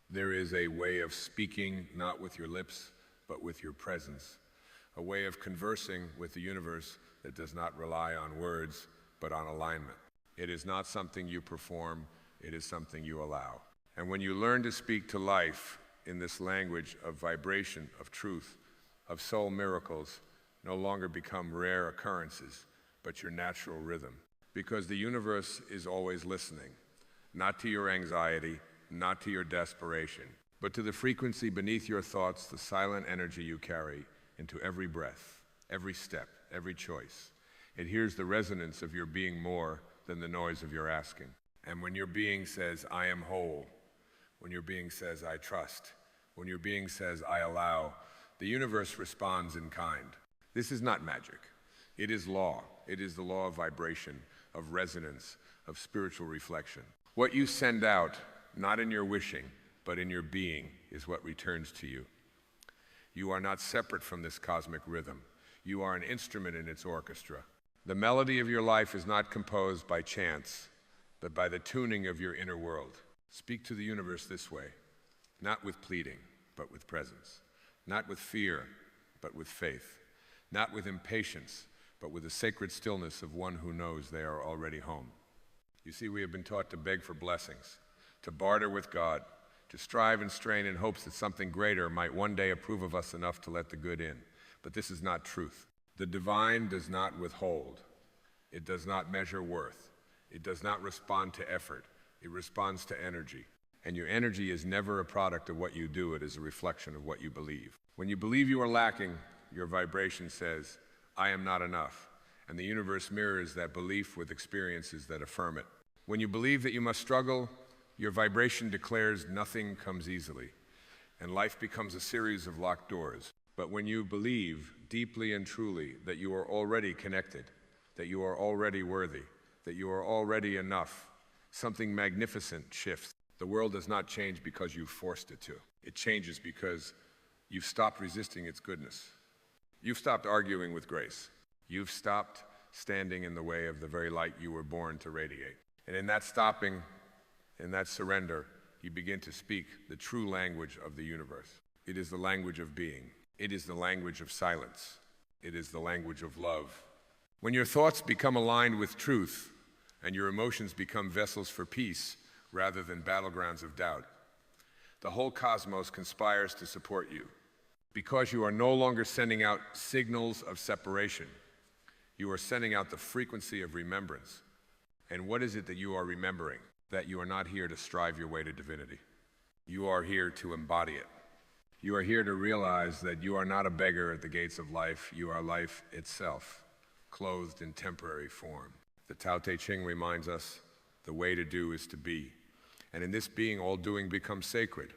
There is a way of speaking, not with your lips, but with your presence. A way of conversing with the universe that does not rely on words, but on alignment. It is not something you perform, it is something you allow. And when you learn to speak to life in this language of vibration, of truth, of soul miracles, no longer become rare occurrences, but your natural rhythm. Because the universe is always listening, not to your anxiety, not to your desperation, but to the frequency beneath your thoughts, the silent energy you carry into every breath, every step, every choice. It hears the resonance of your being more than the noise of your asking. And when your being says, I am whole, when your being says, I trust, when your being says, I allow, the universe responds in kind. This is not magic. It is law. It is the law of vibration, of resonance, of spiritual reflection. What you send out, not in your wishing, but in your being, is what returns to you. You are not separate from this cosmic rhythm. You are an instrument in its orchestra. The melody of your life is not composed by chance, but by the tuning of your inner world. Speak to the universe this way, not with pleading, but with presence. Not with fear, but with faith. Not with impatience, but with the sacred stillness of one who knows they are already home. You see, we have been taught to beg for blessings, to barter with God, to strive and strain in hopes that something greater might one day approve of us enough to let the good in. But this is not truth. The divine does not withhold. It does not measure worth. It does not respond to effort. It responds to energy. And your energy is never a product of what you do. It is a reflection of what you believe. When you believe you are lacking, your vibration says, I am not enough. And the universe mirrors that belief with experiences that affirm it. When you believe that you must struggle, your vibration declares nothing comes easily, and life becomes a series of locked doors. But when you believe deeply and truly that you are already connected, that you are already worthy, that you are already enough, something magnificent shifts. The world does not change because you forced it to. It changes because you've stopped resisting its goodness. You've stopped arguing with grace. You've stopped standing in the way of the very light you were born to radiate. And in that stopping, in that surrender, you begin to speak the true language of the universe. It is the language of being. It is the language of silence. It is the language of love. When your thoughts become aligned with truth and your emotions become vessels for peace rather than battlegrounds of doubt, the whole cosmos conspires to support you. Because you are no longer sending out signals of separation, you are sending out the frequency of remembrance. And what is it that you are remembering? That you are not here to strive your way to divinity. You are here to embody it. You are here to realize that you are not a beggar at the gates of life. You are life itself, clothed in temporary form. The Tao Te Ching reminds us the way to do is to be. And in this being, all doing becomes sacred.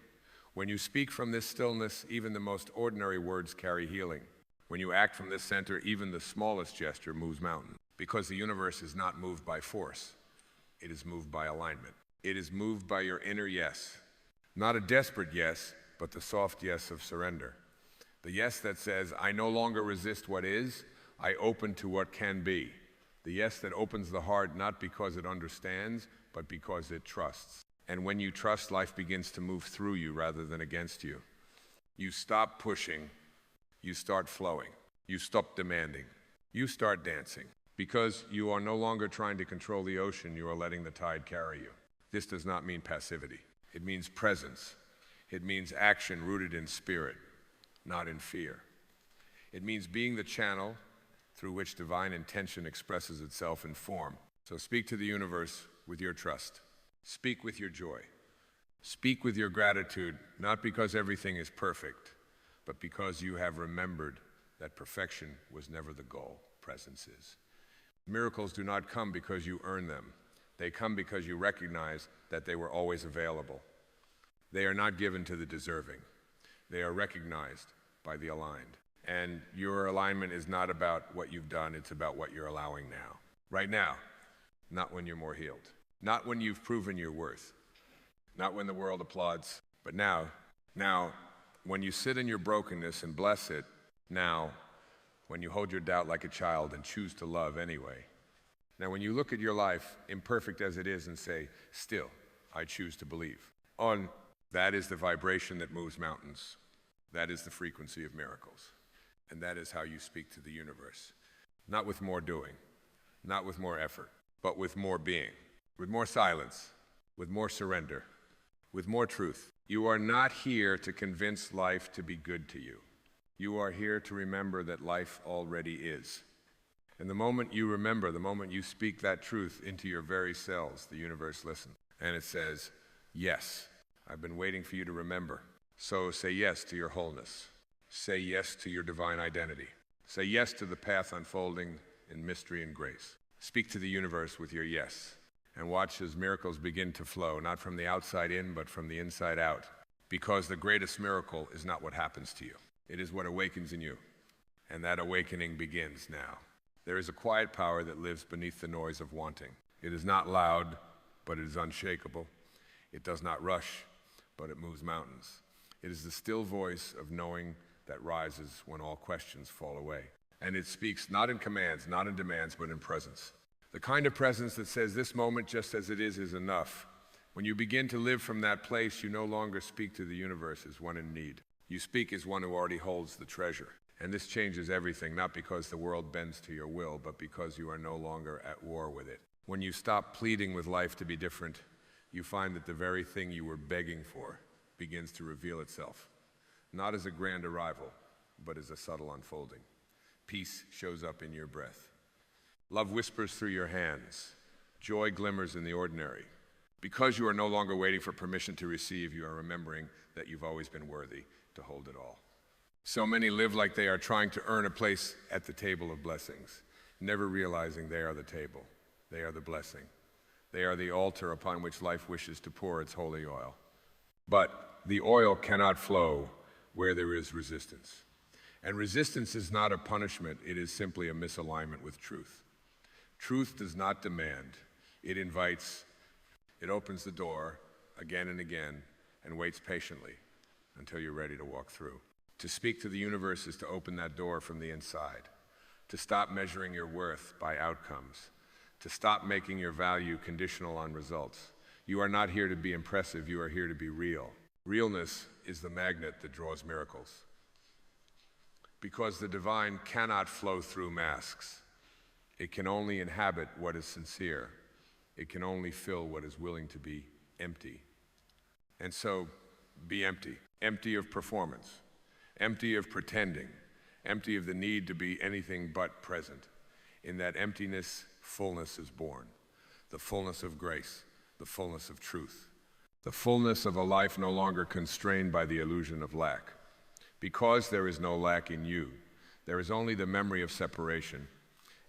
When you speak from this stillness, even the most ordinary words carry healing. When you act from this center, even the smallest gesture moves mountains. Because the universe is not moved by force. It is moved by alignment. It is moved by your inner yes. Not a desperate yes, but the soft yes of surrender. The yes that says, I no longer resist what is, I open to what can be. The yes that opens the heart not because it understands, but because it trusts. And when you trust, life begins to move through you rather than against you. You stop pushing. You start flowing. You stop demanding. You start dancing. Because you are no longer trying to control the ocean, you are letting the tide carry you. This does not mean passivity. It means presence. It means action rooted in spirit, not in fear. It means being the channel through which divine intention expresses itself in form. So speak to the universe with your trust. Speak with your joy. Speak with your gratitude, not because everything is perfect, but because you have remembered that perfection was never the goal. Presence is. Miracles do not come because you earn them. They come because you recognize that they were always available. They are not given to the deserving. They are recognized by the aligned. And your alignment is not about what you've done, it's about what you're allowing now. Right now, not when you're more healed. Not when you've proven your worth. Not when the world applauds, but now, when you sit in your brokenness and bless it, now, when you hold your doubt like a child and choose to love anyway. Now, when you look at your life, imperfect as it is, and say, still, I choose to believe. On That is the vibration that moves mountains. That is the frequency of miracles. And that is how you speak to the universe. Not with more doing, not with more effort, but with more being, with more silence, with more surrender, with more truth. You are not here to convince life to be good to you. You are here to remember that life already is. And the moment you remember, the moment you speak that truth into your very cells, the universe listens. And it says, yes, I've been waiting for you to remember. So say yes to your wholeness. Say yes to your divine identity. Say yes to the path unfolding in mystery and grace. Speak to the universe with your yes, and watch as miracles begin to flow, not from the outside in, but from the inside out. Because the greatest miracle is not what happens to you. It is what awakens in you. And that awakening begins now. There is a quiet power that lives beneath the noise of wanting. It is not loud, but it is unshakable. It does not rush, but it moves mountains. It is the still voice of knowing that rises when all questions fall away. And it speaks not in commands, not in demands, but in presence. The kind of presence that says this moment just as it is enough. When you begin to live from that place, you no longer speak to the universe as one in need. You speak as one who already holds the treasure. And this changes everything, not because the world bends to your will, but because you are no longer at war with it. When you stop pleading with life to be different, you find that the very thing you were begging for begins to reveal itself, not as a grand arrival, but as a subtle unfolding. Peace shows up in your breath. Love whispers through your hands. Joy glimmers in the ordinary. Because you are no longer waiting for permission to receive, you are remembering that you've always been worthy to hold it all. So many live like they are trying to earn a place at the table of blessings, never realizing they are the table. They are the blessing. They are the altar upon which life wishes to pour its holy oil. But the oil cannot flow where there is resistance. And resistance is not a punishment, it is simply a misalignment with truth. Truth does not demand, it invites, it opens the door again and again and waits patiently until you're ready to walk through. To speak to the universe is to open that door from the inside, to stop measuring your worth by outcomes, to stop making your value conditional on results. You are not here to be impressive, you are here to be real. Realness is the magnet that draws miracles. Because the divine cannot flow through masks. It can only inhabit what is sincere. It can only fill what is willing to be empty. And so, be empty. Empty of performance. Empty of pretending. Empty of the need to be anything but present. In that emptiness, fullness is born. The fullness of grace. The fullness of truth. The fullness of a life no longer constrained by the illusion of lack. Because there is no lack in you, there is only the memory of separation,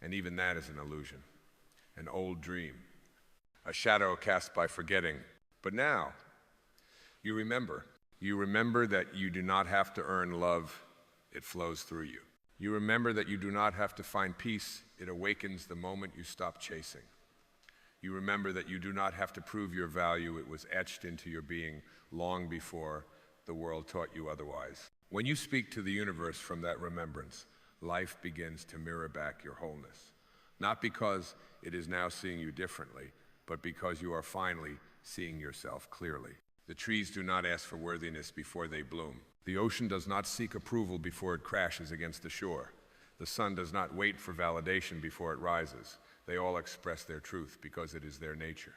and even that is an illusion, an old dream, a shadow cast by forgetting. But now, you remember that you do not have to earn love, it flows through you. You remember that you do not have to find peace, it awakens the moment you stop chasing. You remember that you do not have to prove your value, it was etched into your being long before the world taught you otherwise. When you speak to the universe from that remembrance, life begins to mirror back your wholeness. Not because it is now seeing you differently, but because you are finally seeing yourself clearly. The trees do not ask for worthiness before they bloom. The ocean does not seek approval before it crashes against the shore. The sun does not wait for validation before it rises. They all express their truth because it is their nature.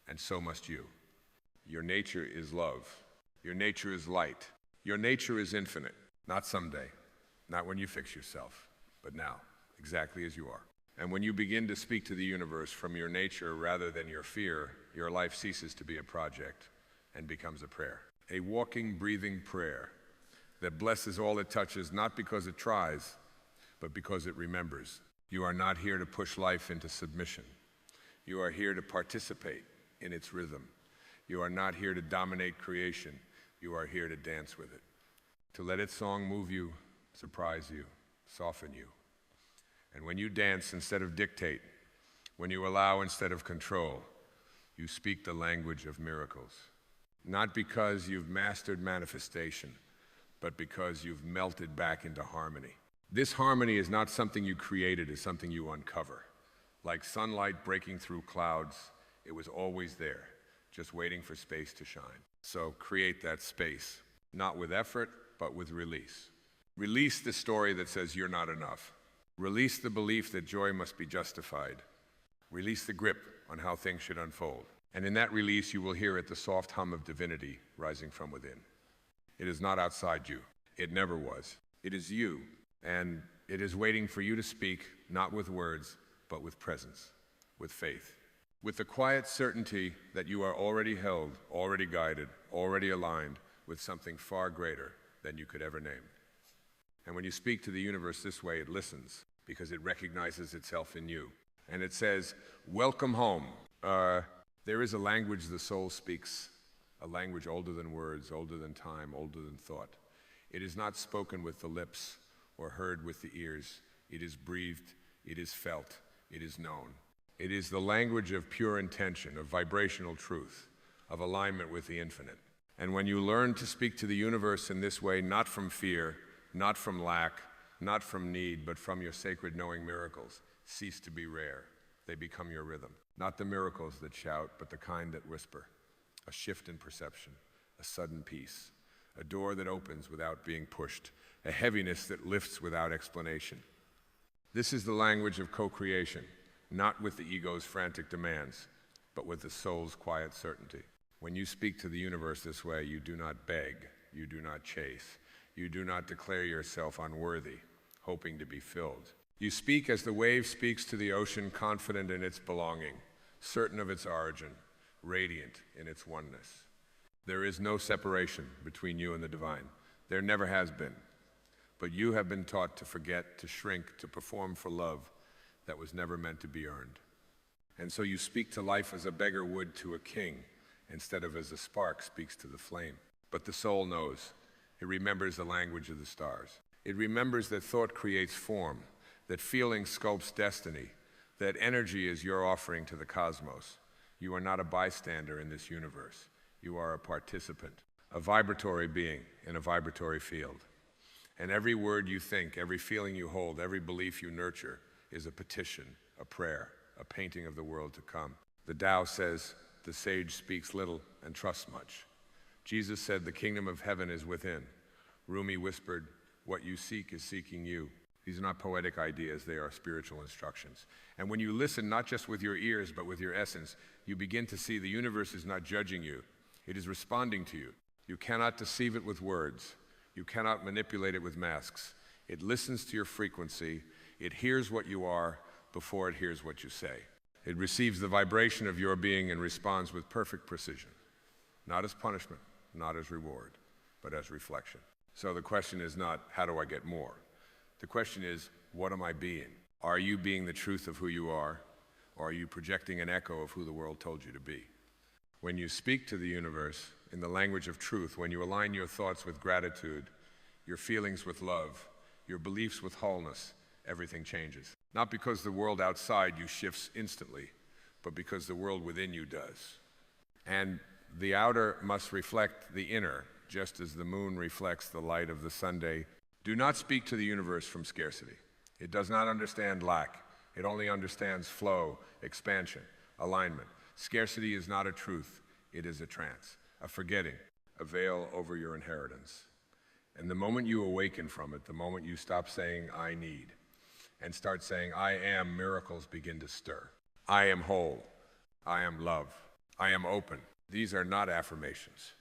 And so must you. Your nature is love. Your nature is light. Your nature is infinite, not someday, not when you fix yourself, but now, exactly as you are. And when you begin to speak to the universe from your nature rather than your fear, your life ceases to be a project and becomes a prayer. A walking, breathing prayer that blesses all it touches, not because it tries, but because it remembers. You are not here to push life into submission. You are here to participate in its rhythm. You are not here to dominate creation. You are here to dance with it, to let its song move you, surprise you, soften you. And when you dance instead of dictate, when you allow instead of control, you speak the language of miracles. Not because you've mastered manifestation, but because you've melted back into harmony. This harmony is not something you created, it's something you uncover. Like sunlight breaking through clouds, it was always there, just waiting for space to shine. So create that space, not with effort, but with release. Release the story that says you're not enough. Release the belief that joy must be justified. Release the grip on how things should unfold. And in that release, you will hear it, the soft hum of divinity rising from within. It is not outside you. It never was. It is you, and it is waiting for you to speak, not with words, but with presence, with faith, with the quiet certainty that you are already held, already guided, already aligned with something far greater than you could ever name. And when you speak to the universe this way, it listens because it recognizes itself in you. And it says, welcome home. There is a language the soul speaks, a language older than words, older than time, older than thought. It is not spoken with the lips or heard with the ears. It is breathed, it is felt, it is known. It is the language of pure intention, of vibrational truth, of alignment with the infinite. And when you learn to speak to the universe in this way, not from fear, not from lack, not from need, but from your sacred knowing, miracles cease to be rare. They become your rhythm. Not the miracles that shout, but the kind that whisper. A shift in perception, a sudden peace, a door that opens without being pushed, a heaviness that lifts without explanation. This is the language of co-creation, not with the ego's frantic demands, but with the soul's quiet certainty. When you speak to the universe this way, you do not beg, you do not chase, you do not declare yourself unworthy, hoping to be filled. You speak as the wave speaks to the ocean, confident in its belonging, certain of its origin, radiant in its oneness. There is no separation between you and the divine. There never has been. But you have been taught to forget, to shrink, to perform for love that was never meant to be earned. And so you speak to life as a beggar would to a king, instead of as a spark speaks to the flame. But the soul knows. It remembers the language of the stars. It remembers that thought creates form, that feeling sculpts destiny, that energy is your offering to the cosmos. You are not a bystander in this universe. You are a participant, a vibratory being in a vibratory field. And every word you think, every feeling you hold, every belief you nurture is a petition, a prayer, a painting of the world to come. The Tao says, the sage speaks little and trusts much. Jesus said, the kingdom of heaven is within. Rumi whispered, what you seek is seeking you. These are not poetic ideas, they are spiritual instructions. And when you listen, not just with your ears, but with your essence, you begin to see the universe is not judging you. It is responding to you. You cannot deceive it with words. You cannot manipulate it with masks. It listens to your frequency. It hears what you are before it hears what you say. It receives the vibration of your being and responds with perfect precision. Not as punishment, not as reward, but as reflection. So the question is not, how do I get more? The question is, what am I being? Are you being the truth of who you are, or are you projecting an echo of who the world told you to be? When you speak to the universe in the language of truth, when you align your thoughts with gratitude, your feelings with love, your beliefs with wholeness, everything changes. Not because the world outside you shifts instantly, but because the world within you does. And the outer must reflect the inner, just as the moon reflects the light of the Sunday. Do not speak to the universe from scarcity. It does not understand lack. It only understands flow, expansion, alignment. Scarcity is not a truth. It is a trance, a forgetting, a veil over your inheritance. And the moment you awaken from it, the moment you stop saying, I need, and start saying, I am, miracles begin to stir. I am whole. I am love. I am open. These are not affirmations.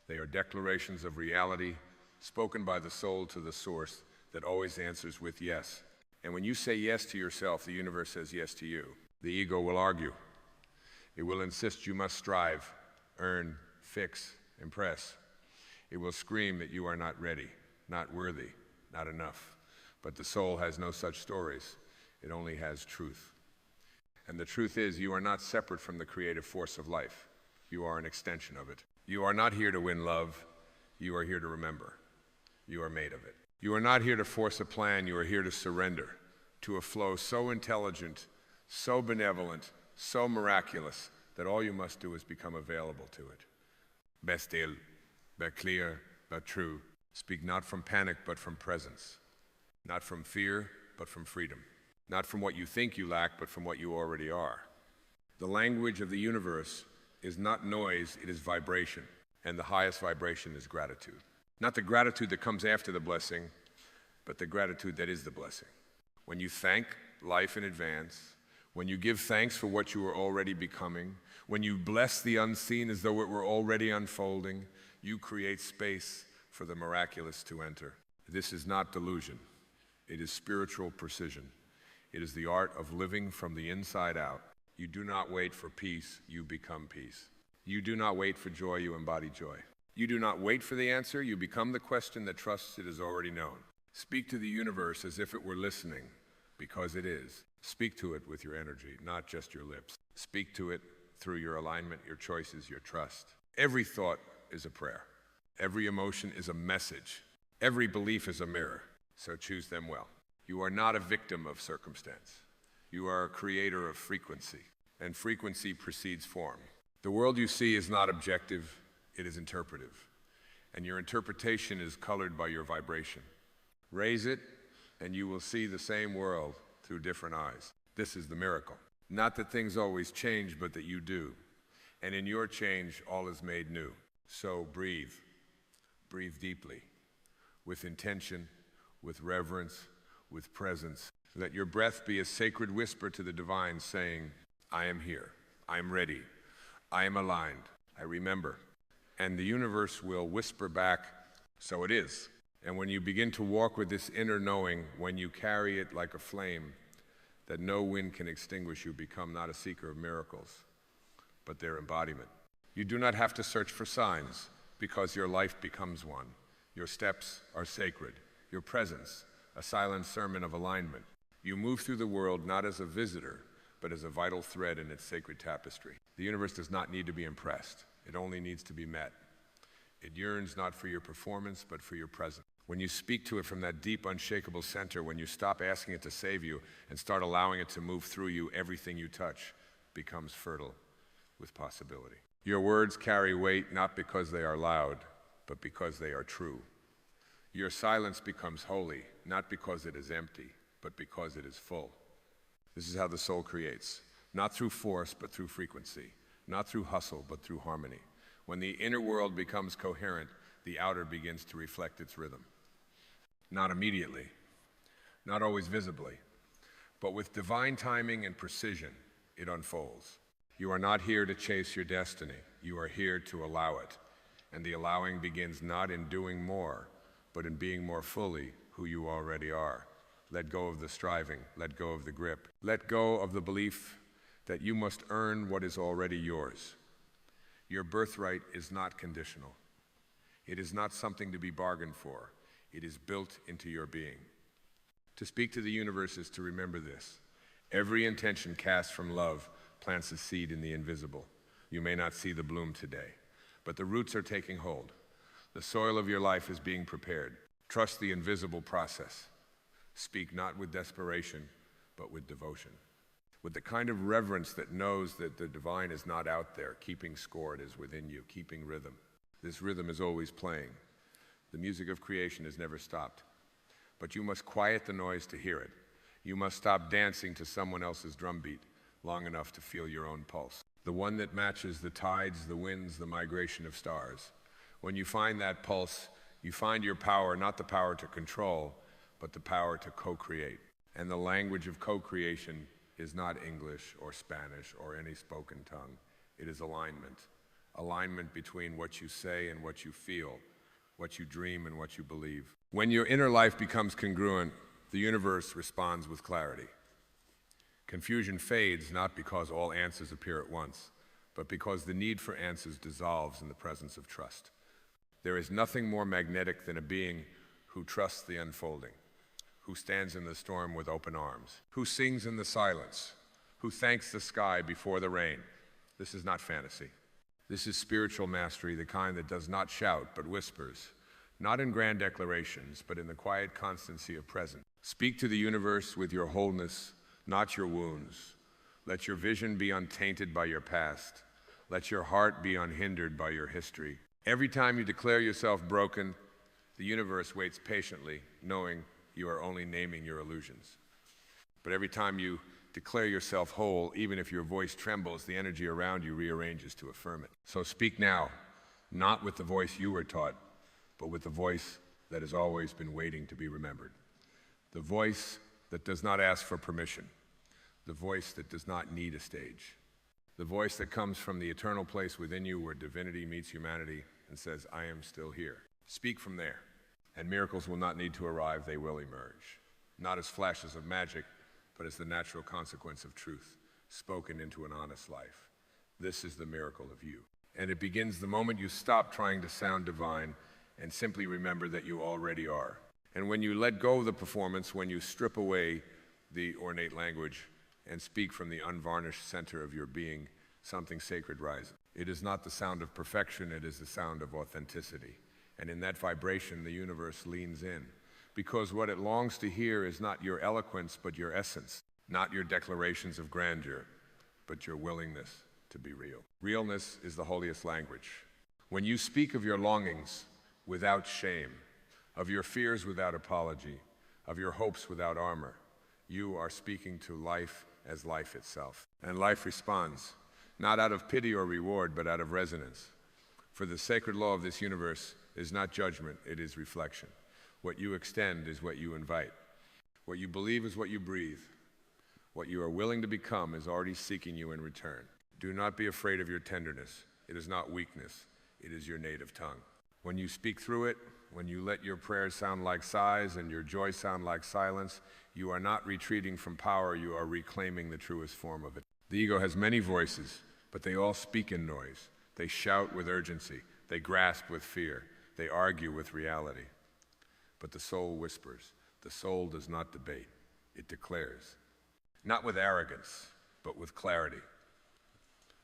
They are declarations of reality spoken by the soul to the source that always answers with yes. And when you say yes to yourself, the universe says yes to you. The ego will argue. It will insist you must strive, earn, fix, impress. It will scream that you are not ready, not worthy, not enough. But the soul has no such stories. It only has truth. And the truth is, you are not separate from the creative force of life. You are an extension of it. You are not here to win love. You are here to remember. You are made of it. You are not here to force a plan. You are here to surrender to a flow so intelligent, so benevolent, so miraculous, that all you must do is become available to it. Be still, be clear, be true. Speak not from panic, but from presence. Not from fear, but from freedom. Not from what you think you lack, but from what you already are. The language of the universe is not noise, it is vibration. And the highest vibration is gratitude. Not the gratitude that comes after the blessing, but the gratitude that is the blessing. When you thank life in advance, when you give thanks for what you are already becoming, when you bless the unseen as though it were already unfolding, you create space for the miraculous to enter. This is not delusion. It is spiritual precision. It is the art of living from the inside out. You do not wait for peace, you become peace. You do not wait for joy, you embody joy. You do not wait for the answer, you become the question that trusts it is already known. Speak to the universe as if it were listening, because it is. Speak to it with your energy, not just your lips. Speak to it through your alignment, your choices, your trust. Every thought is a prayer. Every emotion is a message. Every belief is a mirror, so choose them well. You are not a victim of circumstance. You are a creator of frequency, and frequency precedes form. The world you see is not objective, it is interpretive, and your interpretation is colored by your vibration. Raise it, and you will see the same world through different eyes. This is the miracle. Not that things always change, but that you do. And in your change, all is made new. So breathe. Breathe deeply, with intention, with reverence, with presence. Let your breath be a sacred whisper to the divine, saying, I am here. I am ready. I am aligned. I remember. And the universe will whisper back, so it is. And when you begin to walk with this inner knowing, when you carry it like a flame that no wind can extinguish, you become not a seeker of miracles, but their embodiment. You do not have to search for signs, because your life becomes one. Your steps are sacred. Your presence, a silent sermon of alignment. You move through the world not as a visitor, but as a vital thread in its sacred tapestry. The universe does not need to be impressed. It only needs to be met. It yearns not for your performance, but for your presence. When you speak to it from that deep, unshakable center, when you stop asking it to save you and start allowing it to move through you, everything you touch becomes fertile with possibility. Your words carry weight not because they are loud, but because they are true. Your silence becomes holy, not because it is empty, but because it is full. This is how the soul creates, not through force, but through frequency, not through hustle, but through harmony. When the inner world becomes coherent, the outer begins to reflect its rhythm. Not immediately, not always visibly, but with divine timing and precision, it unfolds. You are not here to chase your destiny. You are here to allow it. And the allowing begins not in doing more, but in being more fully who you already are. Let go of the striving. Let go of the grip. Let go of the belief that you must earn what is already yours. Your birthright is not conditional. It is not something to be bargained for. It is built into your being. To speak to the universe is to remember this. Every intention cast from love plants a seed in the invisible. You may not see the bloom today, but the roots are taking hold. The soil of your life is being prepared. Trust the invisible process. Speak not with desperation, but with devotion. With the kind of reverence that knows that the divine is not out there, keeping score, it is within you, keeping rhythm. This rhythm is always playing. The music of creation has never stopped. But you must quiet the noise to hear it. You must stop dancing to someone else's drumbeat long enough to feel your own pulse. The one that matches the tides, the winds, the migration of stars. When you find that pulse, you find your power, not the power to control, but the power to co-create. And the language of co-creation is not English or Spanish or any spoken tongue. It is alignment. Alignment between what you say and what you feel, what you dream and what you believe. When your inner life becomes congruent, the universe responds with clarity. Confusion fades not because all answers appear at once, but because the need for answers dissolves in the presence of trust. There is nothing more magnetic than a being who trusts the unfolding, who stands in the storm with open arms, who sings in the silence, who thanks the sky before the rain. This is not fantasy. This is spiritual mastery, the kind that does not shout but whispers, not in grand declarations, but in the quiet constancy of presence. Speak to the universe with your wholeness, not your wounds. Let your vision be untainted by your past. Let your heart be unhindered by your history. Every time you declare yourself broken, the universe waits patiently, knowing you are only naming your illusions. But every time you declare yourself whole, even if your voice trembles, the energy around you rearranges to affirm it. So speak now, not with the voice you were taught, but with the voice that has always been waiting to be remembered. The voice that does not ask for permission. The voice that does not need a stage. The voice that comes from the eternal place within you where divinity meets humanity and says, I am still here. Speak from there, and miracles will not need to arrive, they will emerge. Not as flashes of magic, but as the natural consequence of truth, spoken into an honest life. This is the miracle of you. And it begins the moment you stop trying to sound divine and simply remember that you already are. And when you let go of the performance, when you strip away the ornate language and speak from the unvarnished center of your being, something sacred rises. It is not the sound of perfection, it is the sound of authenticity. And in that vibration, the universe leans in. Because what it longs to hear is not your eloquence, but your essence. Not your declarations of grandeur, but your willingness to be real. Realness is the holiest language. When you speak of your longings without shame, of your fears without apology, of your hopes without armor, you are speaking to life as life itself. And life responds, not out of pity or reward, but out of resonance. For the sacred law of this universe is not judgment, it is reflection. What you extend is what you invite. What you believe is what you breathe. What you are willing to become is already seeking you in return. Do not be afraid of your tenderness. It is not weakness, it is your native tongue. When you speak through it, when you let your prayers sound like sighs and your joy sound like silence, you are not retreating from power, you are reclaiming the truest form of it. The ego has many voices, but they all speak in noise. They shout with urgency, they grasp with fear, they argue with reality. But the soul whispers. The soul does not debate, it declares. Not with arrogance, but with clarity.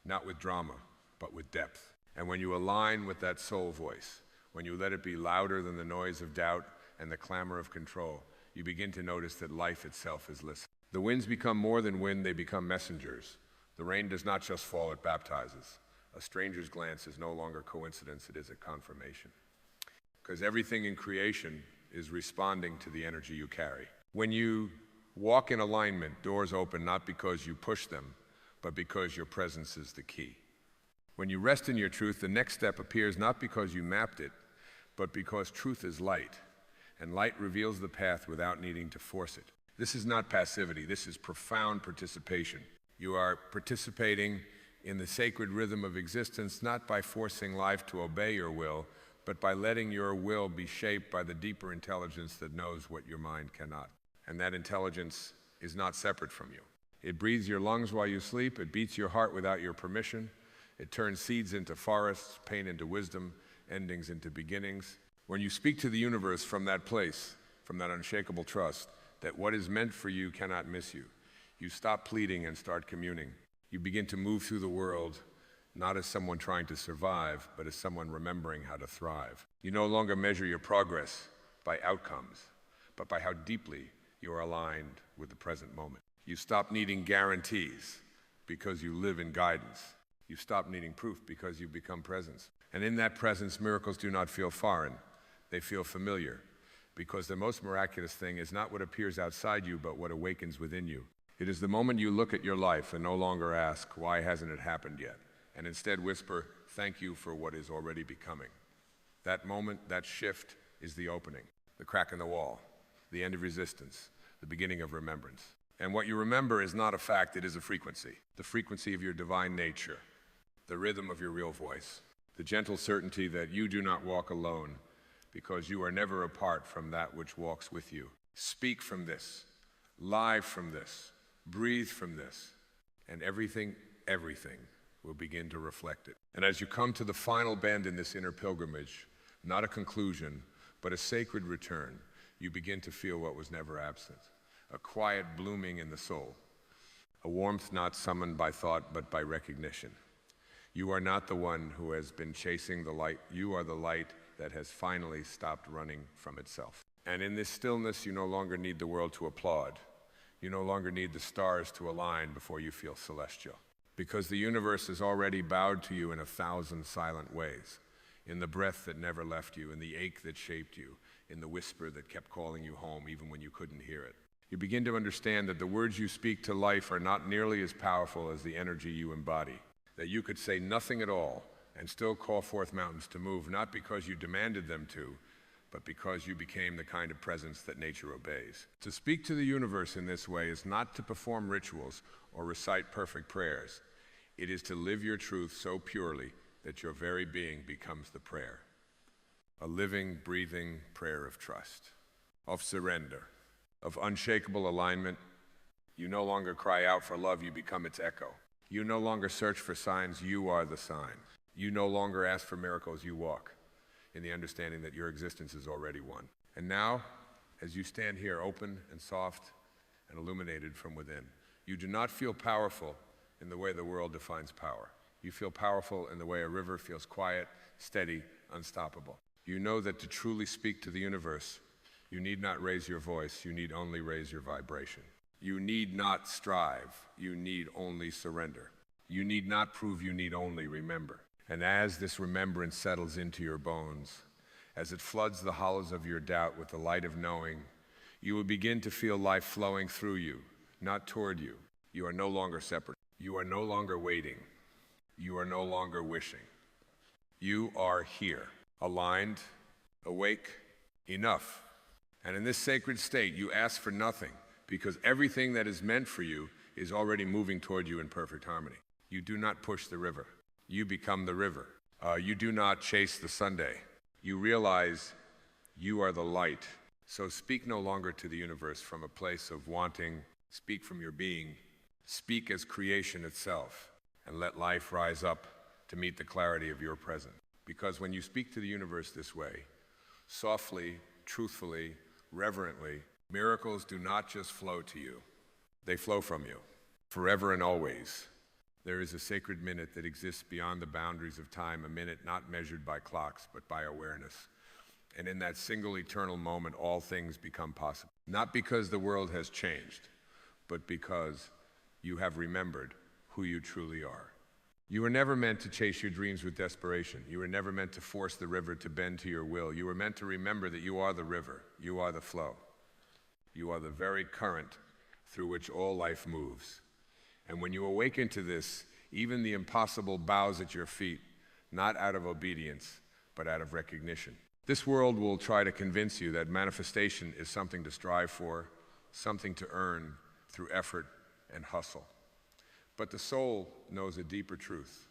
Not with drama, but with depth. And when you align with that soul voice, when you let it be louder than the noise of doubt and the clamor of control, you begin to notice that life itself is listening. The winds become more than wind, they become messengers. The rain does not just fall, it baptizes. A stranger's glance is no longer coincidence, it is a confirmation. Because everything in creation is responding to the energy you carry. When you walk in alignment, doors open not because you push them, but because your presence is the key. When you rest in your truth, the next step appears not because you mapped it, but because truth is light, and light reveals the path without needing to force it. This is not passivity, this is profound participation. You are participating in the sacred rhythm of existence not by forcing life to obey your will, but by letting your will be shaped by the deeper intelligence that knows what your mind cannot. And that intelligence is not separate from you. It breathes your lungs while you sleep, it beats your heart without your permission, it turns seeds into forests, pain into wisdom, endings into beginnings. When you speak to the universe from that place, from that unshakable trust, that what is meant for you cannot miss you, you stop pleading and start communing. You begin to move through the world, not as someone trying to survive, but as someone remembering how to thrive. You no longer measure your progress by outcomes, but by how deeply you are aligned with the present moment. You stop needing guarantees because you live in guidance. You stop needing proof because you become presence. And in that presence, miracles do not feel foreign. They feel familiar, because the most miraculous thing is not what appears outside you, but what awakens within you. It is the moment you look at your life and no longer ask, why hasn't it happened yet? And instead whisper, thank you for what is already becoming. That moment, that shift, is the opening, the crack in the wall, the end of resistance, the beginning of remembrance. And what you remember is not a fact, it is a frequency. The frequency of your divine nature, the rhythm of your real voice, the gentle certainty that you do not walk alone because you are never apart from that which walks with you. Speak from this, live from this, breathe from this, and everything will begin to reflect it. And as you come to the final bend in this inner pilgrimage, not a conclusion, but a sacred return, you begin to feel what was never absent, a quiet blooming in the soul, a warmth not summoned by thought but by recognition. You are not the one who has been chasing the light, you are the light that has finally stopped running from itself. And in this stillness, you no longer need the world to applaud. You no longer need the stars to align before you feel celestial. Because the universe has already bowed to you in 1,000 silent ways, in the breath that never left you, in the ache that shaped you, in the whisper that kept calling you home even when you couldn't hear it. You begin to understand that the words you speak to life are not nearly as powerful as the energy you embody, that you could say nothing at all and still call forth mountains to move, not because you demanded them to, but because you became the kind of presence that nature obeys. To speak to the universe in this way is not to perform rituals or recite perfect prayers. It is to live your truth so purely that your very being becomes the prayer. A living, breathing prayer of trust, of surrender, of unshakable alignment. You no longer cry out for love, you become its echo. You no longer search for signs, you are the sign. You no longer ask for miracles, you walk in the understanding that your existence is already one. And now, as you stand here open and soft and illuminated from within, you do not feel powerful in the way the world defines power. You feel powerful in the way a river feels quiet, steady, unstoppable. You know that to truly speak to the universe, you need not raise your voice, you need only raise your vibration. You need not strive, you need only surrender. You need not prove, you need only remember. And as this remembrance settles into your bones, as it floods the hollows of your doubt with the light of knowing, you will begin to feel life flowing through you, not toward you. You are no longer separate. You are no longer waiting. You are no longer wishing. You are here, aligned, awake, enough. And in this sacred state, you ask for nothing, because everything that is meant for you is already moving toward you in perfect harmony. You do not push the river. You become the river. You do not chase the Sunday. You realize you are the light. So speak no longer to the universe from a place of wanting. Speak from your being. Speak as creation itself, and let life rise up to meet the clarity of your present. Because when you speak to the universe this way, softly, truthfully, reverently, miracles do not just flow to you. They flow from you, forever and always. There is a sacred minute that exists beyond the boundaries of time, a minute not measured by clocks, but by awareness. And in that single eternal moment, all things become possible. Not because the world has changed, but because you have remembered who you truly are. You were never meant to chase your dreams with desperation. You were never meant to force the river to bend to your will. You were meant to remember that you are the river. You are the flow. You are the very current through which all life moves. And when you awaken to this, even the impossible bows at your feet, not out of obedience, but out of recognition. This world will try to convince you that manifestation is something to strive for, something to earn through effort and hustle. But the soul knows a deeper truth.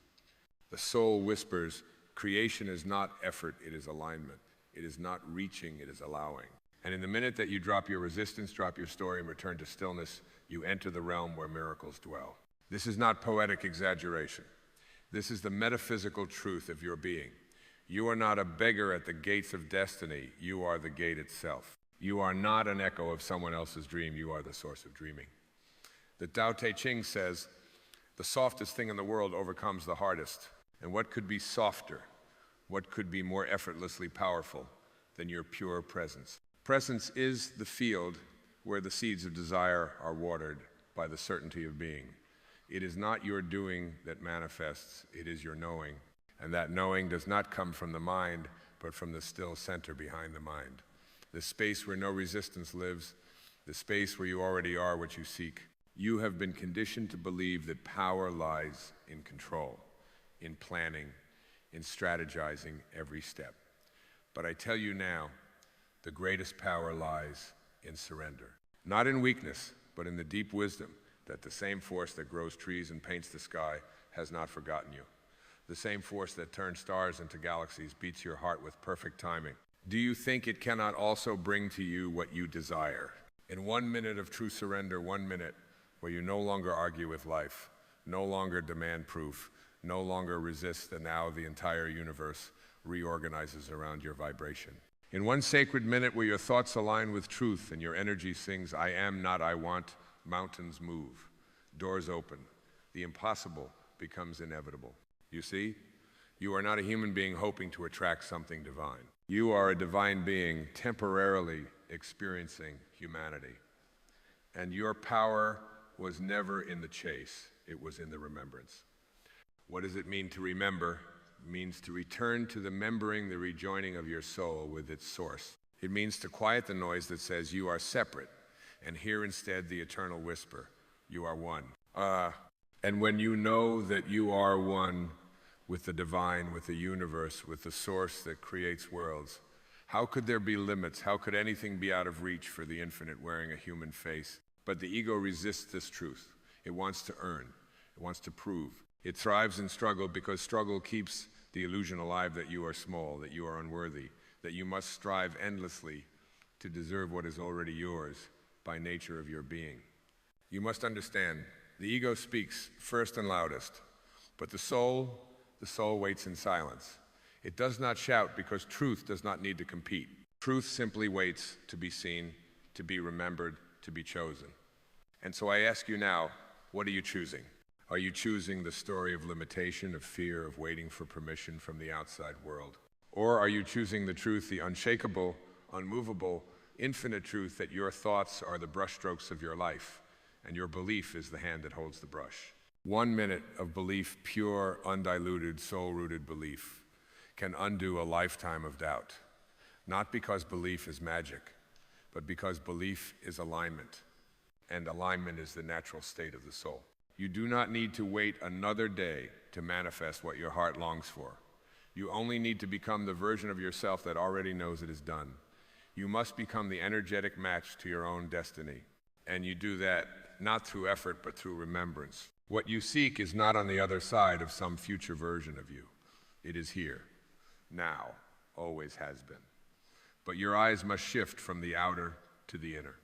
The soul whispers, creation is not effort, it is alignment. It is not reaching, it is allowing. And in the minute that you drop your resistance, drop your story, and return to stillness, you enter the realm where miracles dwell. This is not poetic exaggeration. This is the metaphysical truth of your being. You are not a beggar at the gates of destiny. You are the gate itself. You are not an echo of someone else's dream. You are the source of dreaming. The Tao Te Ching says, the softest thing in the world overcomes the hardest. And what could be softer? What could be more effortlessly powerful than your pure presence? Presence is the field where the seeds of desire are watered by the certainty of being. It is not your doing that manifests, it is your knowing. And that knowing does not come from the mind, but from the still center behind the mind. The space where no resistance lives, the space where you already are what you seek. You have been conditioned to believe that power lies in control, in planning, in strategizing every step. But I tell you now, the greatest power lies in surrender. Not in weakness, but in the deep wisdom that the same force that grows trees and paints the sky has not forgotten you. The same force that turns stars into galaxies beats your heart with perfect timing. Do you think it cannot also bring to you what you desire? In 1 minute of true surrender, 1 minute where you no longer argue with life, no longer demand proof, no longer resist, and now the entire universe reorganizes around your vibration. In 1 sacred minute where your thoughts align with truth and your energy sings, I am, not I want, mountains move, doors open, the impossible becomes inevitable. You see, you are not a human being hoping to attract something divine. You are a divine being temporarily experiencing humanity. And your power was never in the chase, it was in the remembrance. What does it mean to remember? It means to return to the membering, the rejoining of your soul with its source. It means to quiet the noise that says you are separate, and hear instead the eternal whisper, you are one. And when you know that you are one, with the divine, with the universe, with the source that creates worlds. How could there be limits? How could anything be out of reach for the infinite wearing a human face? But the ego resists this truth. It wants to earn. It wants to prove. It thrives in struggle because struggle keeps the illusion alive that you are small, that you are unworthy, that you must strive endlessly to deserve what is already yours by nature of your being. You must understand, the ego speaks first and loudest, but the soul waits in silence. It does not shout because truth does not need to compete. Truth simply waits to be seen, to be remembered, to be chosen. And so I ask you now, what are you choosing? Are you choosing the story of limitation, of fear, of waiting for permission from the outside world? Or are you choosing the truth, the unshakable, unmovable, infinite truth that your thoughts are the brushstrokes of your life, and your belief is the hand that holds the brush? 1 minute of belief, pure, undiluted, soul-rooted belief, can undo a lifetime of doubt. Not because belief is magic, but because belief is alignment, and alignment is the natural state of the soul. You do not need to wait another day to manifest what your heart longs for. You only need to become the version of yourself that already knows it is done. You must become the energetic match to your own destiny. And you do that not through effort, but through remembrance. What you seek is not on the other side of some future version of you. It is here, now, always has been. But your eyes must shift from the outer to the inner,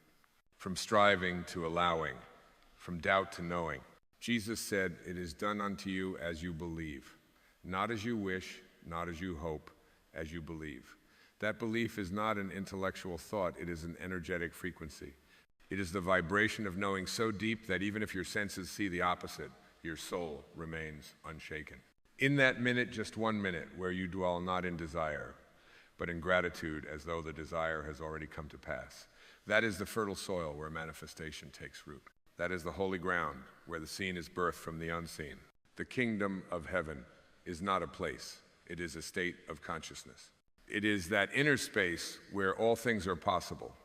from striving to allowing, from doubt to knowing. Jesus said, "It is done unto you as you believe, not as you wish, not as you hope, as you believe." That belief is not an intellectual thought, it is an energetic frequency. It is the vibration of knowing so deep that even if your senses see the opposite, your soul remains unshaken. In that minute, just 1 minute, where you dwell not in desire, but in gratitude as though the desire has already come to pass. That is the fertile soil where manifestation takes root. That is the holy ground where the seen is birthed from the unseen. The kingdom of heaven is not a place, it is a state of consciousness. It is that inner space where all things are possible,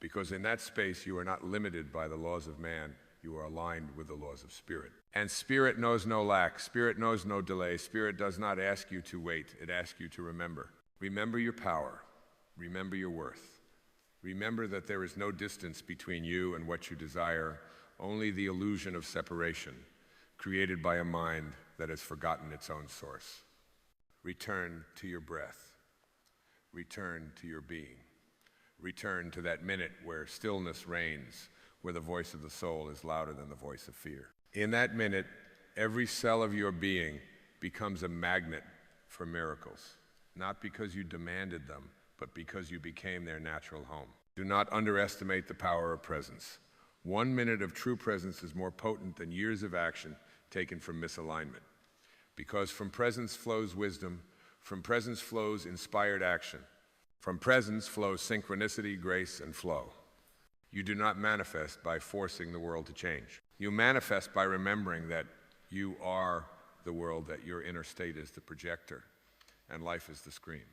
because in that space you are not limited by the laws of man, you are aligned with the laws of spirit. And spirit knows no lack, spirit knows no delay, spirit does not ask you to wait, it asks you to remember. Remember your power, remember your worth. Remember that there is no distance between you and what you desire, only the illusion of separation, created by a mind that has forgotten its own source. Return to your breath. Return to your being. Return to that minute where stillness reigns, where the voice of the soul is louder than the voice of fear. In that minute, every cell of your being becomes a magnet for miracles, not because you demanded them, but because you became their natural home. Do not underestimate the power of presence. 1 minute of true presence is more potent than years of action taken from misalignment. Because from presence flows wisdom, from presence flows inspired action. From presence flows synchronicity, grace, and flow. You do not manifest by forcing the world to change. You manifest by remembering that you are the world, that your inner state is the projector, and life is the screen.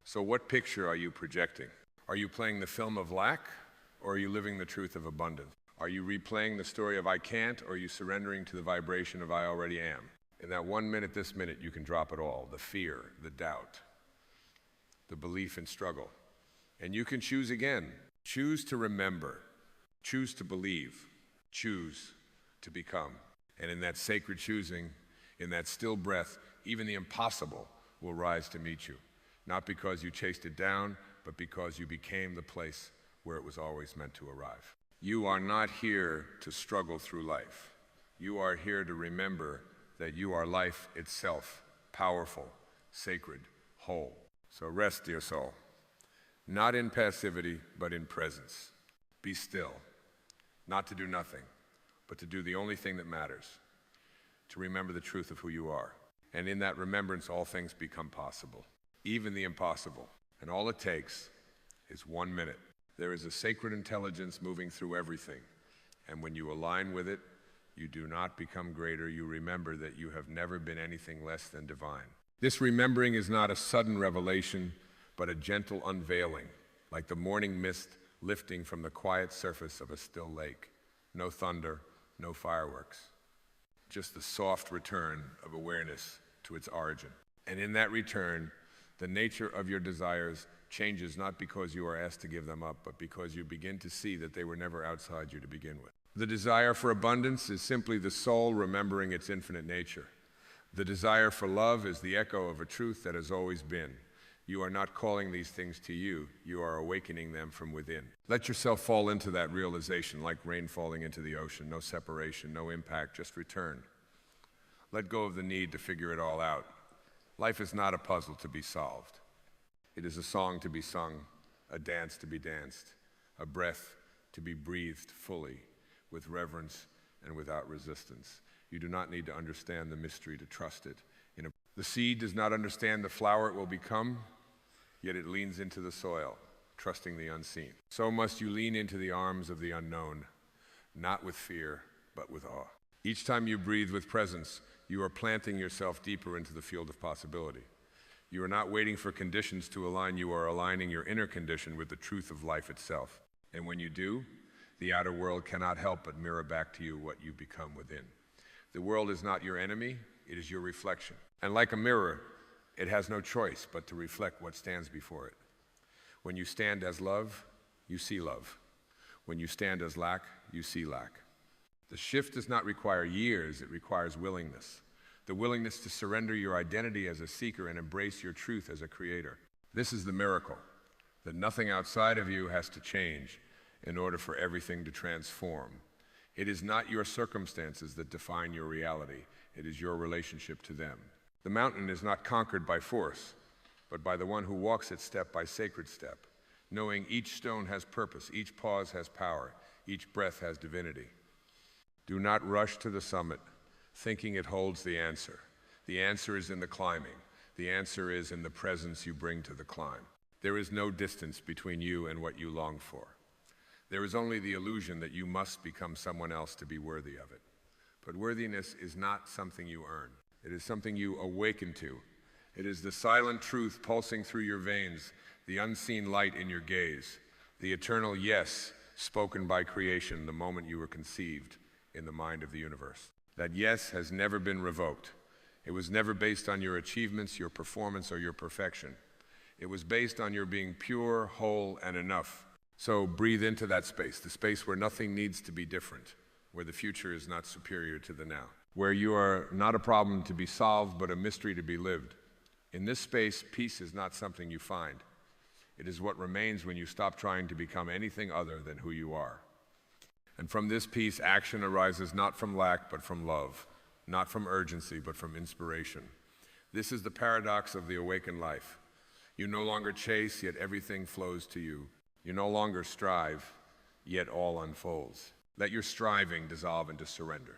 So what picture are you projecting? Are you playing the film of lack, or are you living the truth of abundance? Are you replaying the story of I can't, or are you surrendering to the vibration of I already am? In that 1 minute, this minute, you can drop it all, the fear, the doubt, the belief in struggle. And you can choose again. Choose to remember, choose to believe, choose to become. And in that sacred choosing, in that still breath, even the impossible will rise to meet you. Not because you chased it down, but because you became the place where it was always meant to arrive. You are not here to struggle through life. You are here to remember that you are life itself, powerful, sacred, whole. So rest, dear soul, not in passivity, but in presence. Be still, not to do nothing, but to do the only thing that matters, to remember the truth of who you are. And in that remembrance, all things become possible, even the impossible. And all it takes is 1 minute. There is a sacred intelligence moving through everything. And when you align with it, you do not become greater. You remember that you have never been anything less than divine. This remembering is not a sudden revelation, but a gentle unveiling, like the morning mist lifting from the quiet surface of a still lake. No thunder, no fireworks. Just the soft return of awareness to its origin. And in that return, the nature of your desires changes not because you are asked to give them up, but because you begin to see that they were never outside you to begin with. The desire for abundance is simply the soul remembering its infinite nature. The desire for love is the echo of a truth that has always been. You are not calling these things to you, you are awakening them from within. Let yourself fall into that realization like rain falling into the ocean. No separation, no impact, just return. Let go of the need to figure it all out. Life is not a puzzle to be solved. It is a song to be sung, a dance to be danced, a breath to be breathed fully, with reverence and without resistance. You do not need to understand the mystery to trust it. The seed does not understand the flower it will become, yet it leans into the soil, trusting the unseen. So must you lean into the arms of the unknown, not with fear, but with awe. Each time you breathe with presence, you are planting yourself deeper into the field of possibility. You are not waiting for conditions to align, you are aligning your inner condition with the truth of life itself. And when you do, the outer world cannot help but mirror back to you what you become within. The world is not your enemy, it is your reflection. And like a mirror, it has no choice but to reflect what stands before it. When you stand as love, you see love. When you stand as lack, you see lack. The shift does not require years, it requires willingness. The willingness to surrender your identity as a seeker and embrace your truth as a creator. This is the miracle, that nothing outside of you has to change in order for everything to transform. It is not your circumstances that define your reality, it is your relationship to them. The mountain is not conquered by force, but by the one who walks it step by sacred step, knowing each stone has purpose, each pause has power, each breath has divinity. Do not rush to the summit, thinking it holds the answer. The answer is in the climbing. The answer is in the presence you bring to the climb. There is no distance between you and what you long for. There is only the illusion that you must become someone else to be worthy of it. But worthiness is not something you earn. It is something you awaken to. It is the silent truth pulsing through your veins, the unseen light in your gaze, the eternal yes spoken by creation the moment you were conceived in the mind of the universe. That yes has never been revoked. It was never based on your achievements, your performance, or your perfection. It was based on your being pure, whole, and enough. So breathe into that space, the space where nothing needs to be different, where the future is not superior to the now, where you are not a problem to be solved, but a mystery to be lived. In this space, peace is not something you find. It is what remains when you stop trying to become anything other than who you are. And from this peace, action arises not from lack, but from love, not from urgency, but from inspiration. This is the paradox of the awakened life. You no longer chase, yet everything flows to you. You no longer strive, yet all unfolds. Let your striving dissolve into surrender.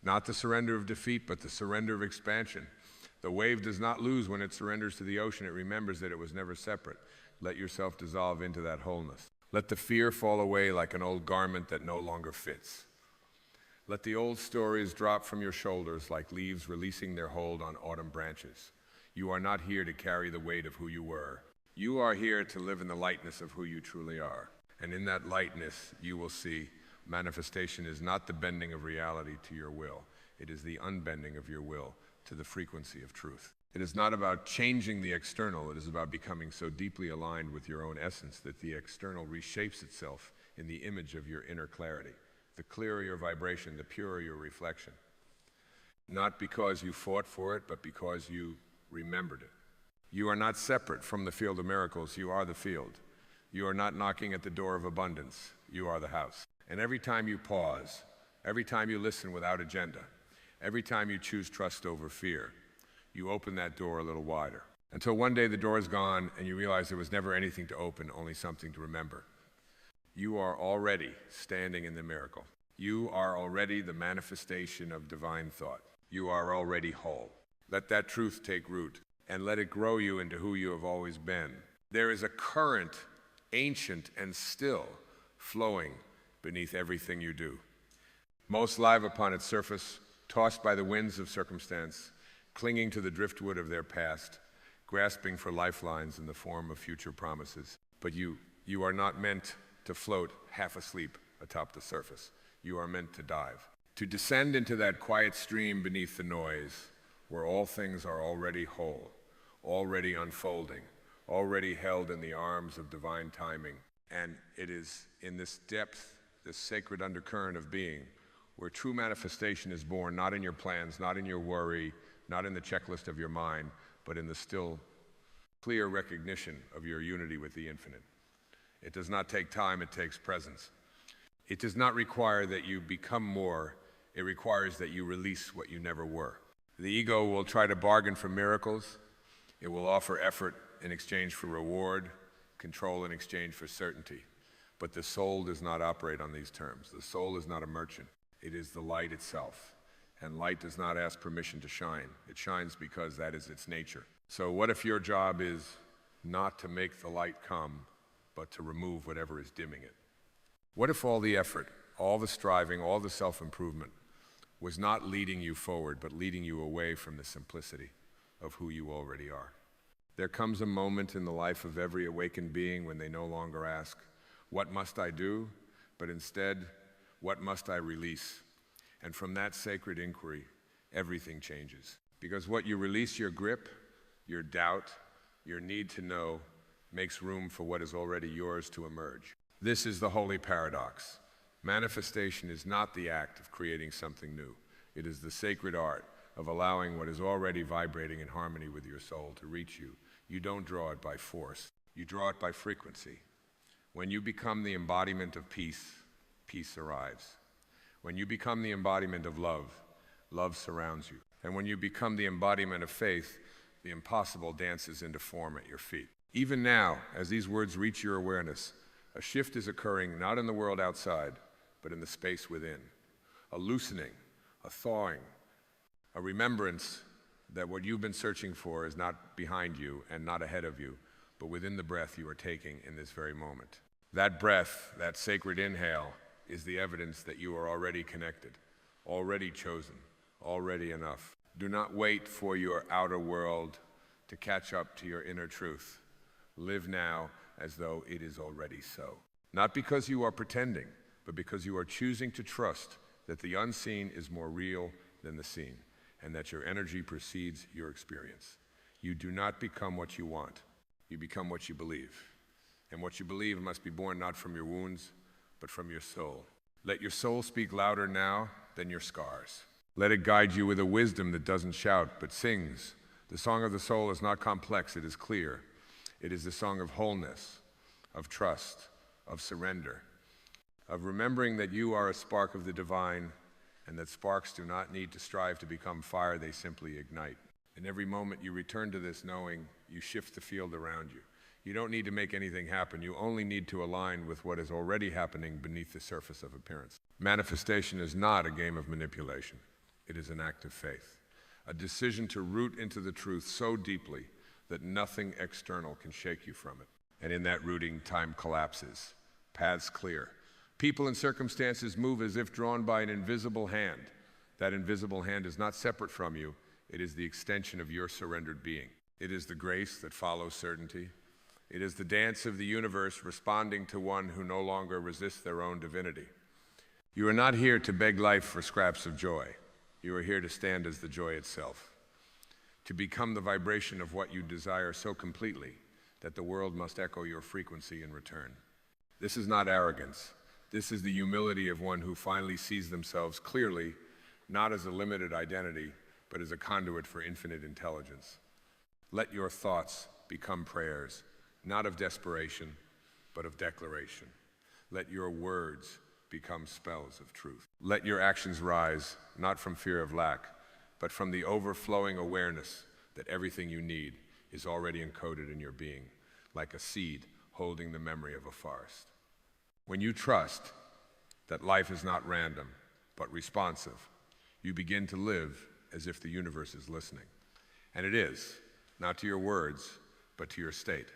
Not the surrender of defeat, but the surrender of expansion. The wave does not lose when it surrenders to the ocean. It remembers that it was never separate. Let yourself dissolve into that wholeness. Let the fear fall away like an old garment that no longer fits. Let the old stories drop from your shoulders like leaves releasing their hold on autumn branches. You are not here to carry the weight of who you were. You are here to live in the lightness of who you truly are. And in that lightness, you will see manifestation is not the bending of reality to your will. It is the unbending of your will to the frequency of truth. It is not about changing the external. It is about becoming so deeply aligned with your own essence that the external reshapes itself in the image of your inner clarity. The clearer your vibration, the purer your reflection. Not because you fought for it, but because you remembered it. You are not separate from the field of miracles. You are the field. You are not knocking at the door of abundance. You are the house. And every time you pause, every time you listen without agenda, every time you choose trust over fear, you open that door a little wider. Until one day the door is gone and you realize there was never anything to open, only something to remember. You are already standing in the miracle. You are already the manifestation of divine thought. You are already whole. Let that truth take root and let it grow you into who you have always been. There is a current, ancient and still, flowing beneath everything you do. Most live upon its surface, tossed by the winds of circumstance, clinging to the driftwood of their past, grasping for lifelines in the form of future promises. But you are not meant to float half asleep atop the surface. You are meant to dive, to descend into that quiet stream beneath the noise, where all things are already whole, already unfolding, already held in the arms of divine timing. And it is in this depth, this sacred undercurrent of being, where true manifestation is born, not in your plans, not in your worry, not in the checklist of your mind, but in the still clear recognition of your unity with the infinite. It does not take time, it takes presence. It does not require that you become more, it requires that you release what you never were. The ego will try to bargain for miracles. It will offer effort in exchange for reward, control in exchange for certainty. But the soul does not operate on these terms. The soul is not a merchant. It is the light itself. And light does not ask permission to shine. It shines because that is its nature. So what if your job is not to make the light come, but to remove whatever is dimming it? What if all the effort, all the striving, all the self-improvement was not leading you forward, but leading you away from the simplicity of who you already are? There comes a moment in the life of every awakened being when they no longer ask, what must I do? But instead, what must I release? And from that sacred inquiry, everything changes. Because what you release, your grip, your doubt, your need to know, makes room for what is already yours to emerge. This is the holy paradox. Manifestation is not the act of creating something new. It is the sacred art of allowing what is already vibrating in harmony with your soul to reach you. You don't draw it by force. You draw it by frequency. When you become the embodiment of peace, peace arrives. When you become the embodiment of love, love surrounds you. And when you become the embodiment of faith, the impossible dances into form at your feet. Even now, as these words reach your awareness, a shift is occurring not in the world outside, but in the space within. A loosening, a thawing, a remembrance that what you've been searching for is not behind you and not ahead of you, but within the breath you are taking in this very moment. That breath, that sacred inhale, is the evidence that you are already connected, already chosen, already enough. Do not wait for your outer world to catch up to your inner truth. Live now as though it is already so. Not because you are pretending, but because you are choosing to trust that the unseen is more real than the seen, and that your energy precedes your experience. You do not become what you want. You become what you believe. And what you believe must be born not from your wounds, but from your soul. Let your soul speak louder now than your scars. Let it guide you with a wisdom that doesn't shout, but sings. The song of the soul is not complex, it is clear. It is the song of wholeness, of trust, of surrender, of remembering that you are a spark of the divine, and that sparks do not need to strive to become fire, they simply ignite. In every moment you return to this knowing, you shift the field around you. You don't need to make anything happen. You only need to align with what is already happening beneath the surface of appearance. Manifestation is not a game of manipulation. It is an act of faith, a decision to root into the truth so deeply that nothing external can shake you from it. And in that rooting, time collapses, paths clear. People and circumstances move as if drawn by an invisible hand. That invisible hand is not separate from you. It is the extension of your surrendered being. It is the grace that follows certainty. It is the dance of the universe responding to one who no longer resists their own divinity. You are not here to beg life for scraps of joy. You are here to stand as the joy itself, to become the vibration of what you desire so completely that the world must echo your frequency in return. This is not arrogance. This is the humility of one who finally sees themselves clearly, not as a limited identity, but as a conduit for infinite intelligence. Let your thoughts become prayers, not of desperation, but of declaration. Let your words become spells of truth. Let your actions rise, not from fear of lack, but from the overflowing awareness that everything you need is already encoded in your being, like a seed holding the memory of a forest. When you trust that life is not random, but responsive, you begin to live as if the universe is listening. And it is, not to your words, but to your state.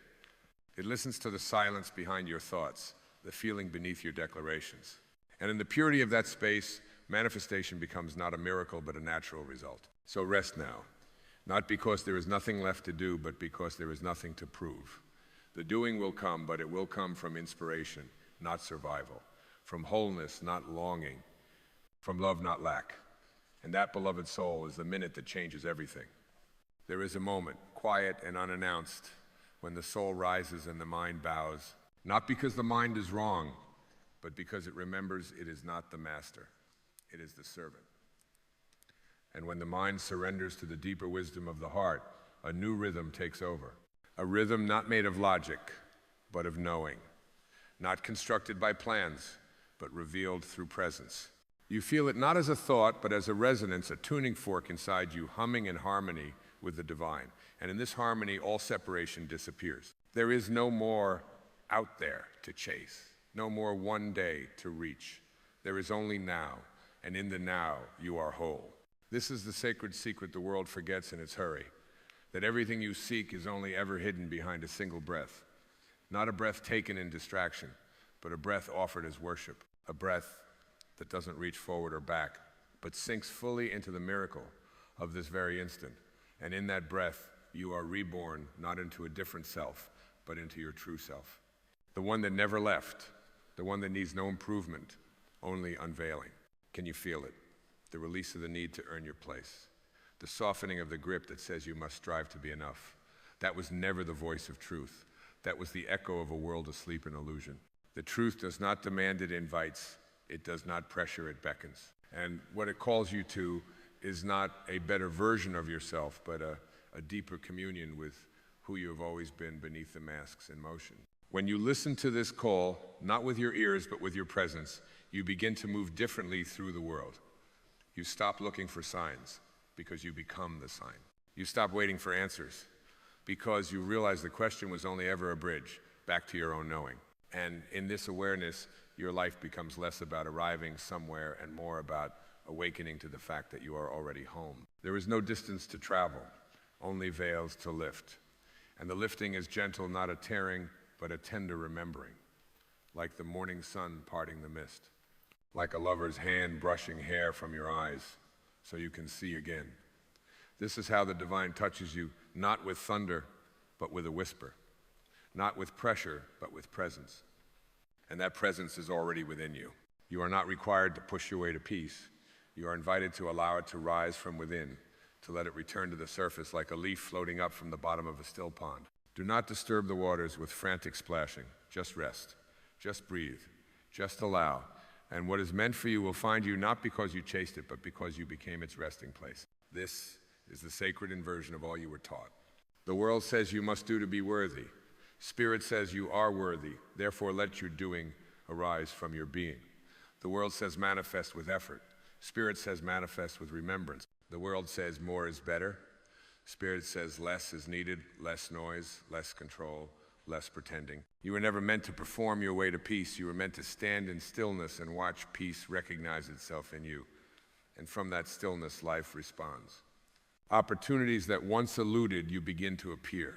It listens to the silence behind your thoughts, the feeling beneath your declarations. And in the purity of that space, manifestation becomes not a miracle, but a natural result. So rest now, not because there is nothing left to do, but because there is nothing to prove. The doing will come, but it will come from inspiration, not survival, from wholeness, not longing, from love, not lack. And that, beloved soul, is the minute that changes everything. There is a moment, quiet and unannounced, when the soul rises and the mind bows, not because the mind is wrong, but because it remembers it is not the master, it is the servant. And when the mind surrenders to the deeper wisdom of the heart, a new rhythm takes over. A rhythm not made of logic, but of knowing. Not constructed by plans, but revealed through presence. You feel it not as a thought, but as a resonance, a tuning fork inside you, humming in harmony with the divine. And in this harmony, all separation disappears. There is no more out there to chase, no more one day to reach. There is only now, and in the now, you are whole. This is the sacred secret the world forgets in its hurry, that everything you seek is only ever hidden behind a single breath. Not a breath taken in distraction, but a breath offered as worship, a breath that doesn't reach forward or back, but sinks fully into the miracle of this very instant. And in that breath, you are reborn, not into a different self, but into your true self. The one that never left, the one that needs no improvement, only unveiling. Can you feel it? The release of the need to earn your place. The softening of the grip that says you must strive to be enough. That was never the voice of truth. That was the echo of a world asleep in illusion. The truth does not demand, it invites. It does not pressure, it beckons. And what it calls you to is not a better version of yourself, but a deeper communion with who you have always been beneath the masks in motion. When you listen to this call, not with your ears, but with your presence, you begin to move differently through the world. You stop looking for signs because you become the sign. You stop waiting for answers because you realize the question was only ever a bridge back to your own knowing. And in this awareness, your life becomes less about arriving somewhere and more about awakening to the fact that you are already home. There is no distance to travel, only veils to lift. And the lifting is gentle, not a tearing, but a tender remembering, like the morning sun parting the mist, like a lover's hand brushing hair from your eyes so you can see again. This is how the divine touches you, not with thunder, but with a whisper, not with pressure, but with presence. And that presence is already within you. You are not required to push your way to peace. You are invited to allow it to rise from within, to let it return to the surface like a leaf floating up from the bottom of a still pond. Do not disturb the waters with frantic splashing. Just rest. Just breathe. Just allow. And what is meant for you will find you not because you chased it, but because you became its resting place. This is the sacred inversion of all you were taught. The world says you must do to be worthy. Spirit says you are worthy, therefore let your doing arise from your being. The world says manifest with effort. Spirit says manifest with remembrance. The world says more is better. Spirit says less is needed, less noise, less control, less pretending. You were never meant to perform your way to peace. You were meant to stand in stillness and watch peace recognize itself in you. And from that stillness, life responds. Opportunities that once eluded you begin to appear.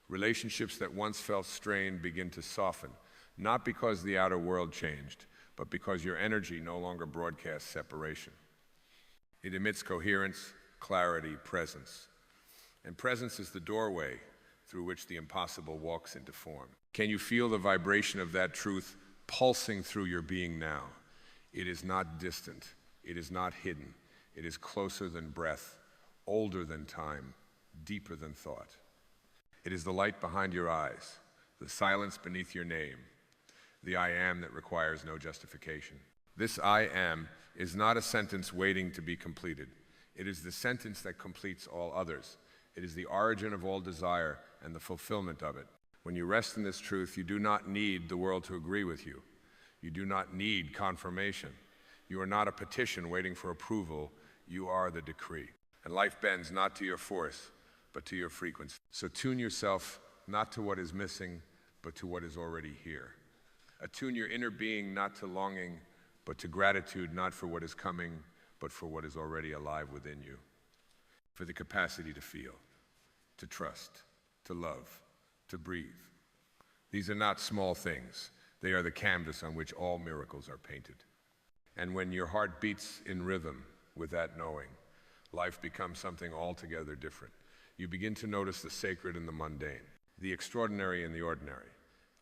Relationships that once felt strained begin to soften, not because the outer world changed, but because your energy no longer broadcasts separation. It emits coherence, clarity, presence. And presence is the doorway through which the impossible walks into form. Can you feel the vibration of that truth pulsing through your being now? It is not distant. It is not hidden. It is closer than breath, older than time, deeper than thought. It is the light behind your eyes, the silence beneath your name, the I am that requires no justification. This I am is not a sentence waiting to be completed. It is the sentence that completes all others. It is the origin of all desire and the fulfillment of it. When you rest in this truth, you do not need the world to agree with you. You do not need confirmation. You are not a petition waiting for approval. You are the decree. And life bends not to your force, but to your frequency. So tune yourself not to what is missing, but to what is already here. Attune your inner being not to longing, but to gratitude, not for what is coming, but for what is already alive within you. For the capacity to feel, to trust, to love, to breathe. These are not small things. They are the canvas on which all miracles are painted. And when your heart beats in rhythm with that knowing, life becomes something altogether different. You begin to notice the sacred in the mundane, the extraordinary in the ordinary.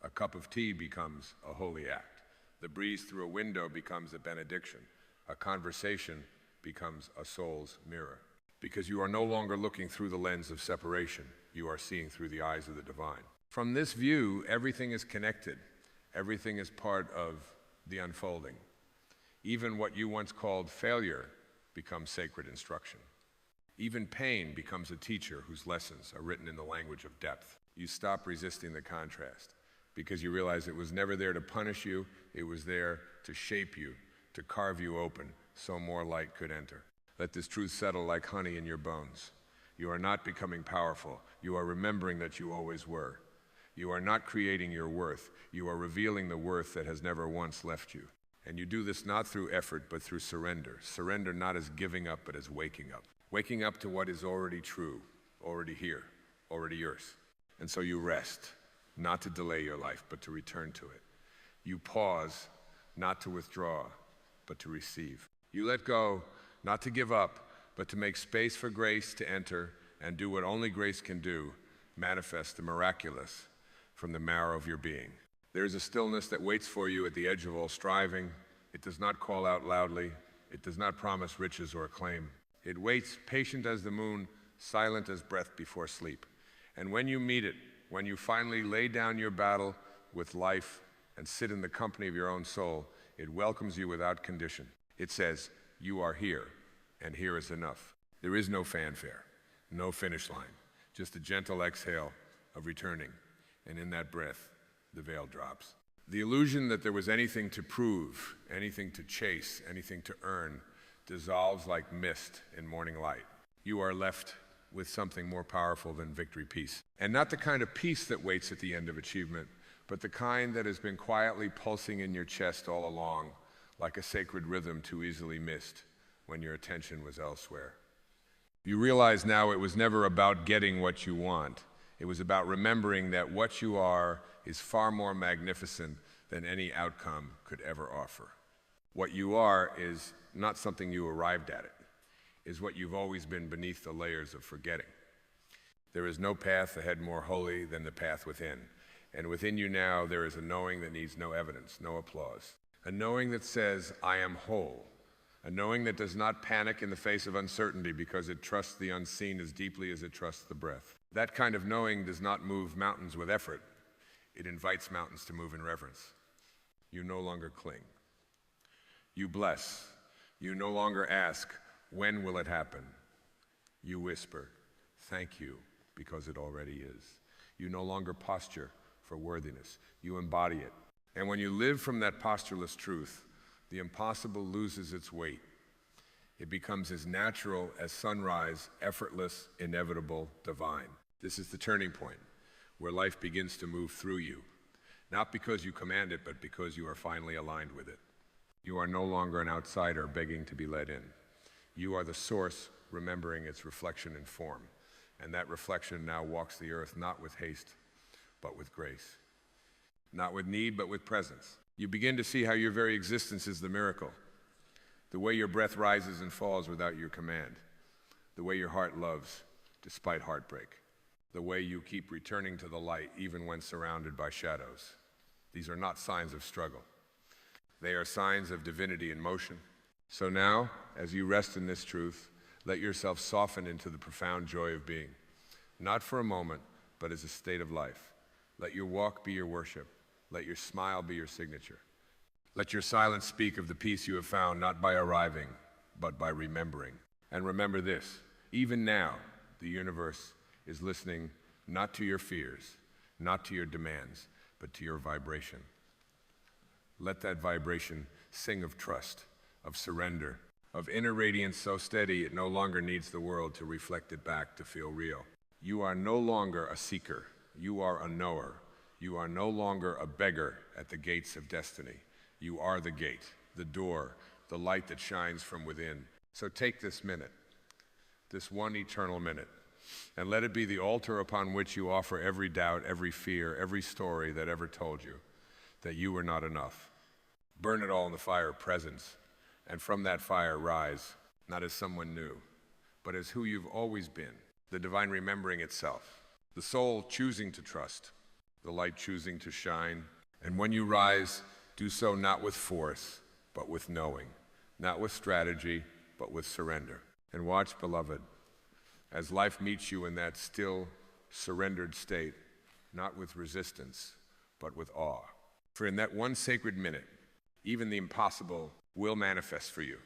A cup of tea becomes a holy act. The breeze through a window becomes a benediction. A conversation becomes a soul's mirror. Because you are no longer looking through the lens of separation, you are seeing through the eyes of the divine. From this view, everything is connected. Everything is part of the unfolding. Even what you once called failure becomes sacred instruction. Even pain becomes a teacher whose lessons are written in the language of depth. You stop resisting the contrast because you realize it was never there to punish you, it was there to shape you, to carve you open so more light could enter. Let this truth settle like honey in your bones. You are not becoming powerful. You are remembering that you always were. You are not creating your worth. You are revealing the worth that has never once left you. And you do this not through effort, but through surrender. Surrender not as giving up, but as waking up. Waking up to what is already true, already here, already yours. And so you rest, not to delay your life, but to return to it. You pause, not to withdraw, but to receive. You let go, not to give up, but to make space for grace to enter and do what only grace can do, manifest the miraculous from the marrow of your being. There is a stillness that waits for you at the edge of all striving. It does not call out loudly. It does not promise riches or acclaim. It waits patient as the moon, silent as breath before sleep. And when you meet it, when you finally lay down your battle with life and sit in the company of your own soul, it welcomes you without condition. It says, you are here, and here is enough. There is no fanfare, no finish line, just a gentle exhale of returning. And in that breath, the veil drops. The illusion that there was anything to prove, anything to chase, anything to earn, dissolves like mist in morning light. You are left with something more powerful than victory peace. And not the kind of peace that waits at the end of achievement, but the kind that has been quietly pulsing in your chest all along, like a sacred rhythm too easily missed when your attention was elsewhere. You realize now it was never about getting what you want. It was about remembering that what you are is far more magnificent than any outcome could ever offer. What you are is not something you arrived at. It is what you've always been beneath the layers of forgetting. There is no path ahead more holy than the path within. And within you now, there is a knowing that needs no evidence, no applause. A knowing that says, I am whole. A knowing that does not panic in the face of uncertainty because it trusts the unseen as deeply as it trusts the breath. That kind of knowing does not move mountains with effort. It invites mountains to move in reverence. You no longer cling. You bless. You no longer ask, when will it happen? You whisper, thank you, because it already is. You no longer posture for worthiness. You embody it. And when you live from that postureless truth, the impossible loses its weight. It becomes as natural as sunrise, effortless, inevitable, divine. This is the turning point where life begins to move through you, not because you command it, but because you are finally aligned with it. You are no longer an outsider begging to be let in. You are the source remembering its reflection in form, and that reflection now walks the earth not with haste, but with grace. Not with need, but with presence. You begin to see how your very existence is the miracle. The way your breath rises and falls without your command. The way your heart loves despite heartbreak. The way you keep returning to the light even when surrounded by shadows. These are not signs of struggle. They are signs of divinity in motion. So now, as you rest in this truth, let yourself soften into the profound joy of being. Not for a moment, but as a state of life. Let your walk be your worship. Let your smile be your signature. Let your silence speak of the peace you have found, not by arriving, but by remembering. And remember this, even now, the universe is listening not to your fears, not to your demands, but to your vibration. Let that vibration sing of trust, of surrender, of inner radiance so steady it no longer needs the world to reflect it back to feel real. You are no longer a seeker. You are a knower. You are no longer a beggar at the gates of destiny. You are the gate, the door, the light that shines from within. So take this minute, this one eternal minute, and let it be the altar upon which you offer every doubt, every fear, every story that ever told you that you were not enough. Burn it all in the fire of presence, and from that fire rise, not as someone new, but as who you've always been, the divine remembering itself, the soul choosing to trust, the light choosing to shine. And when you rise, do so not with force, but with knowing, not with strategy, but with surrender. And watch, beloved, as life meets you in that still, surrendered state, not with resistance, but with awe. For in that one sacred minute, even the impossible will manifest for you.